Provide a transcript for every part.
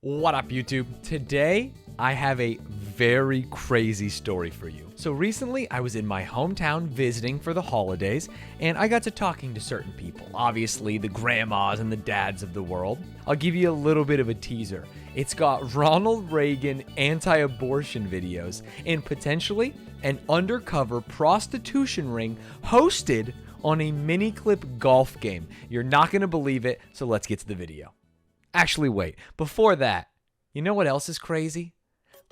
What up, YouTube? Today, I have a very crazy story for you. So recently, I was in my hometown visiting for the holidays, and I got to talking to certain people. Obviously, the grandmas and the dads of the world. I'll give you a little bit of a teaser. It's got Ronald Reagan anti-abortion videos, and potentially an undercover prostitution ring hosted on a mini-clip golf game. You're not going to believe it, so let's get to the video. Actually, wait. Before that, you know what else is crazy?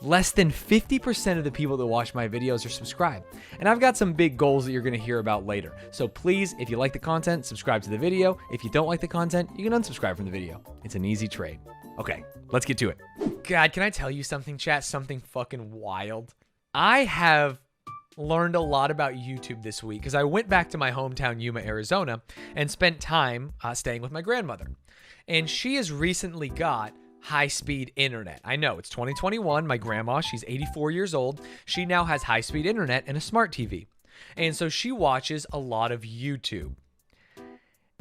Less than 50% of the people that watch my videos are subscribed. And I've got some big goals that you're going to hear about later. So please, if you like the content, subscribe to the video. If you don't like the content, you can unsubscribe from the video. It's an easy trade. Okay, let's get to it. God, can I tell you something, chat? Something fucking wild. I have learned a lot about YouTube this week because I went back to my hometown, Yuma, Arizona, and spent time staying with my grandmother. And she has recently got high-speed internet. I know, it's 2021. My grandma, she's 84 years old. She now has high-speed internet and a smart TV. And so she watches a lot of YouTube.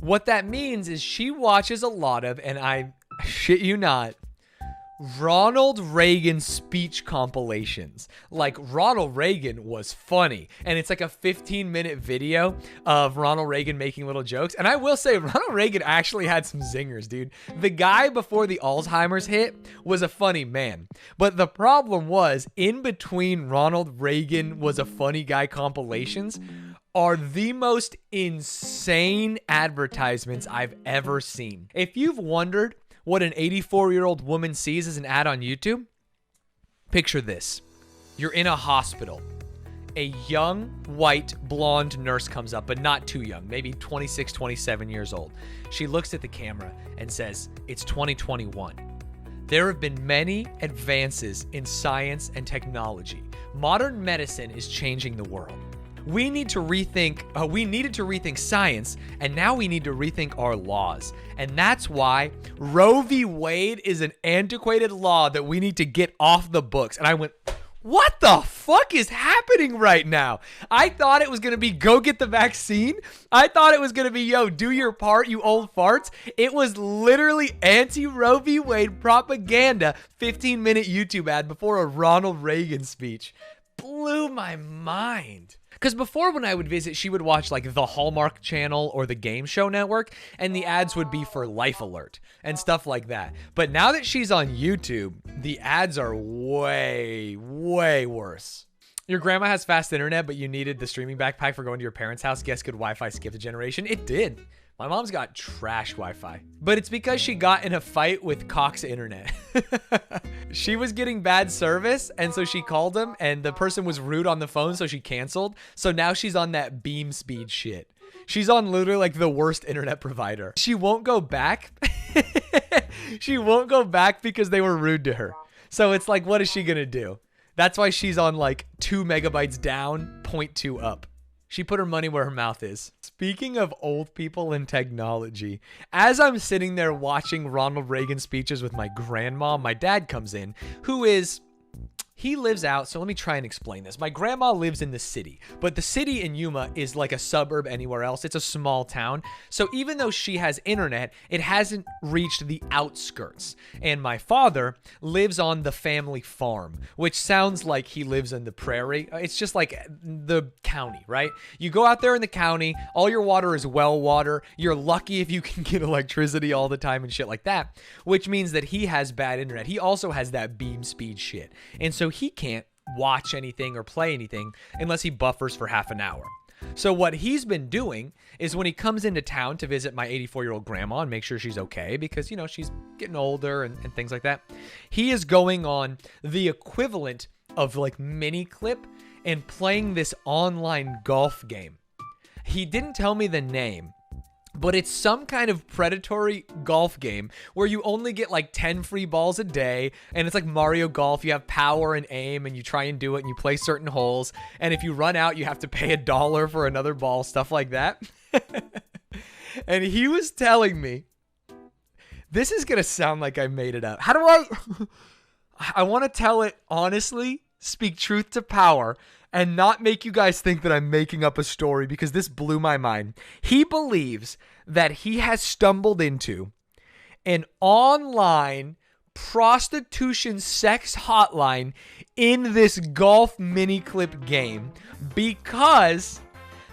What that means is she watches a lot of, and I shit you not, Ronald Reagan speech compilations. Like, Ronald Reagan was funny, and it's like a 15-minute video of Ronald Reagan making little jokes. And I will say, Ronald Reagan actually had some zingers, dude. The guy before the Alzheimer's hit was a funny man. But the problem was, in between Ronald Reagan was a funny guy compilations are the most insane advertisements I've ever seen. If you've wondered what an 84-year-old woman sees as an ad on YouTube, picture this. You're in a hospital. A young, white, blonde nurse comes up, but not too young, maybe 26, 27 years old. She looks at the camera and says, "It's 2021. There have been many advances in science and technology. Modern medicine is changing the world. We needed to rethink science, and now we need to rethink our laws. And that's why Roe v. Wade is an antiquated law that we need to get off the books." And I went, what the fuck is happening right now? I thought it was going to be go get the vaccine. I thought it was going to be, yo, do your part, you old farts. It was literally anti-Roe v. Wade propaganda, 15-minute YouTube ad before a Ronald Reagan speech. Blew my mind. Because before, when I would visit, she would watch like the Hallmark Channel or the Game Show Network, and the ads would be for Life Alert and stuff like that. But now that she's on YouTube, the ads are way, way worse. Your grandma has fast internet, but you needed the streaming backpack for going to your parents' house. Guess could Wi-Fi skip a generation? It did. My mom's got trash Wi-Fi, but it's because she got in a fight with Cox Internet. She was getting bad service, and so she called him, and the person was rude on the phone, so she canceled. So now she's on that beam speed shit. She's on literally like the worst internet provider. She won't go back. She won't go back because they were rude to her. So it's like, what is she gonna do? That's why she's on like 2 megabytes down, 0.2 up. She put her money where her mouth is. Speaking of old people and technology, as I'm sitting there watching Ronald Reagan speeches with my grandma, my dad comes in, he lives out, so let me try and explain this. My grandma lives in the city, but the city in Yuma is like a suburb anywhere else. It's a small town. So even though she has internet, it hasn't reached the outskirts. And my father lives on the family farm, which sounds like he lives in the prairie. It's just like the county, right? You go out there in the county, all your water is well water. You're lucky if you can get electricity all the time and shit like that, which means that he has bad internet. He also has that beam speed shit. And so he can't watch anything or play anything unless he buffers for half an hour. So what he's been doing is when he comes into town to visit my 84-year-old grandma and make sure she's okay because, you know, she's getting older and things like that, he is going on the equivalent of like mini clip and playing this online golf game. He didn't tell me the name, but it's some kind of predatory golf game where you only get like 10 free balls a day, and it's like Mario Golf. You have power and aim, and you try and do it, and you play certain holes, and if you run out, you have to pay $1 for another ball, stuff like that. And he was telling me, this is gonna sound like I made it up. How do I want to tell it honestly, speak truth to power, and not make you guys think that I'm making up a story, because this blew my mind. He believes that he has stumbled into an online prostitution sex hotline in this golf mini clip game because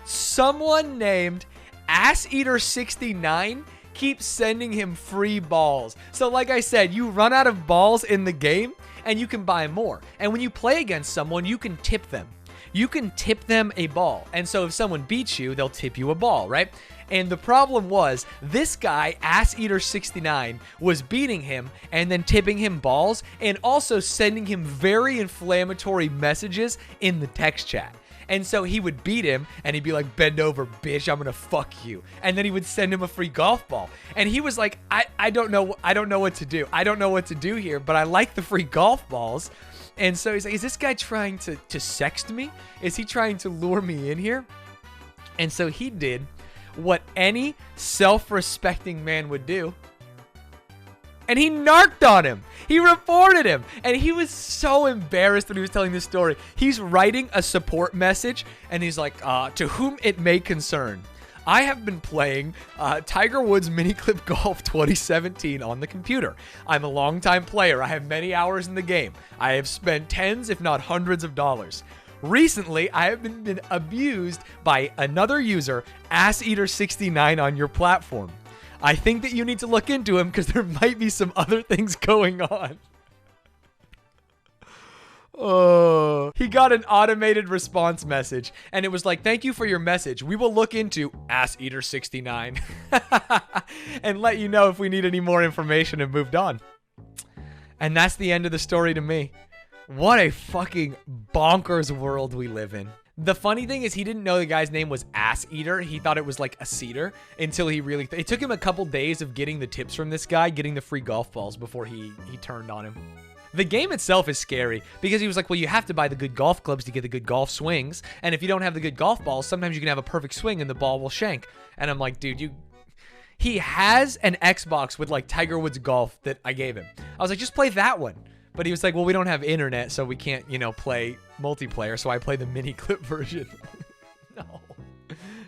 someone named AssEater69 keeps sending him free balls. So like I said, you run out of balls in the game and you can buy more. And when you play against someone, you can tip them. You can tip them a ball. And so if someone beats you, they'll tip you a ball, right? And the problem was this guy, AssEater69, was beating him and then tipping him balls and also sending him very inflammatory messages in the text chat. And so he would beat him and he'd be like, bend over, bitch, I'm gonna fuck you. And then he would send him a free golf ball. And he was like, I don't know what to do. I don't know what to do here, but I like the free golf balls. And so he's like, is this guy trying to sext me? Is he trying to lure me in here? And so he did what any self-respecting man would do. And he narked on him. He reported him. And he was so embarrassed when he was telling this story. He's writing a support message and he's like, to whom it may concern. I have been playing Tiger Woods Mini Clip Golf 2017 on the computer. I'm a longtime player. I have many hours in the game. I have spent tens, if not hundreds of dollars. Recently, I have been abused by another user, AssEater69, on your platform. I think that you need to look into him because there might be some other things going on. Oh, he got an automated response message and it was like, thank you for your message. We will look into AssEater69 and let you know if we need any more information, and moved on. And that's the end of the story to me. What a fucking bonkers world we live in. The funny thing is he didn't know the guy's name was AssEater. He thought it was like a cedar until he really... It took him a couple days of getting the tips from this guy, getting the free golf balls before he turned on him. The game itself is scary because he was like, well, you have to buy the good golf clubs to get the good golf swings. And if you don't have the good golf balls, sometimes you can have a perfect swing and the ball will shank. And I'm like, dude, he has an Xbox with like Tiger Woods golf that I gave him. I was like, just play that one. But he was like, well, we don't have internet, so we can't, play multiplayer. So I play the mini clip version.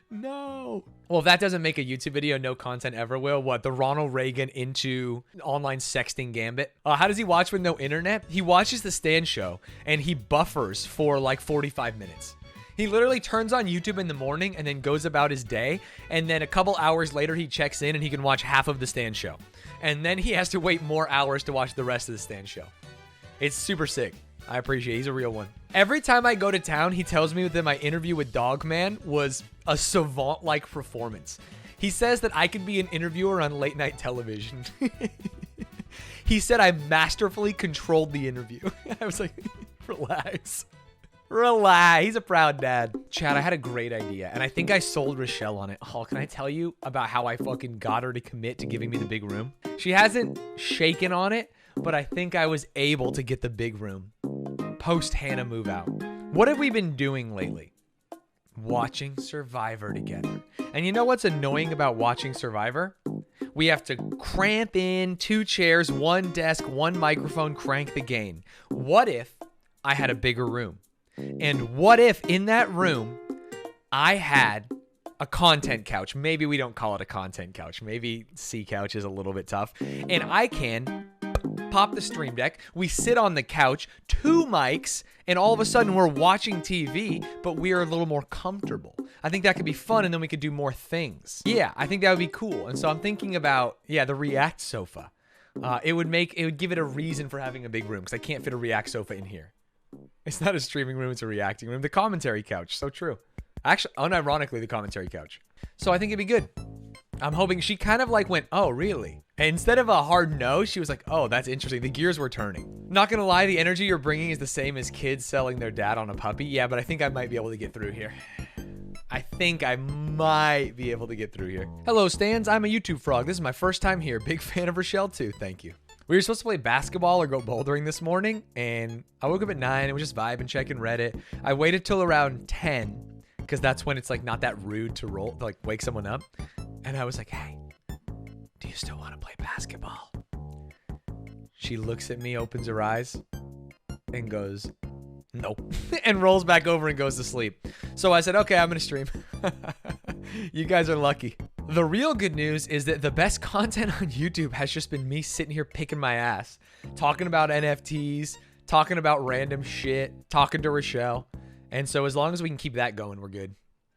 No. Well, if that doesn't make a YouTube video, no content ever will. What, the Ronald Reagan into online sexting gambit? How does he watch with no internet? He watches the Stanz show and he buffers for like 45 minutes. He literally turns on YouTube in the morning and then goes about his day. And then a couple hours later, he checks in and he can watch half of the Stanz show. And then he has to wait more hours to watch the rest of the Stanz show. It's super sick. I appreciate it. He's a real one. Every time I go to town, he tells me that my interview with Dogman was a savant-like performance. He says that I could be an interviewer on late night television. He said I masterfully controlled the interview. I was like, relax. Relax. He's a proud dad. Chad, I had a great idea, and I think I sold Rochelle on it. Oh, can I tell you about how I fucking got her to commit to giving me the big room? She hasn't shaken on it, but I think I was able to get the big room post Hannah move out. What have we been doing lately? Watching Survivor together. And you know what's annoying about watching Survivor? We have to cramp in 2 chairs, 1 desk, 1 microphone, crank the gain. What if I had a bigger room? And what if in that room I had a content couch? Maybe we don't call it a content couch. Maybe C couch is a little bit tough. And I can pop the stream deck, we sit on the couch, 2 mics, and all of a sudden we're watching TV, but we are a little more comfortable. I think that could be fun, and then we could do more things. Yeah, I think that would be cool. And so I'm thinking about, the React sofa. It would give it a reason for having a big room, because I can't fit a React sofa in here. It's not a streaming room, it's a reacting room. The commentary couch, so true. Actually, unironically, the commentary couch. So I think it'd be good. I'm hoping she kind of like went, oh, really? And instead of a hard no, she was like, oh, that's interesting. The gears were turning. Not gonna lie, the energy you're bringing is the same as kids selling their dad on a puppy. Yeah, but I think I might be able to get through here. I think I might be able to get through here. Hello, Stanz. I'm a YouTube frog. This is my first time here. Big fan of Rochelle, too. Thank you. We were supposed to play basketball or go bouldering this morning, and I woke up at 9 and was just vibing, checking Reddit. I waited till around 10, because that's when it's like not that rude to wake someone up. And I was like, hey, do you still want to play basketball? She looks at me, opens her eyes, and goes, nope, and rolls back over and goes to sleep. So I said, okay, I'm going to stream. You guys are lucky. The real good news is that the best content on YouTube has just been me sitting here picking my ass, talking about NFTs, talking about random shit, talking to Rochelle. And so as long as we can keep that going, we're good.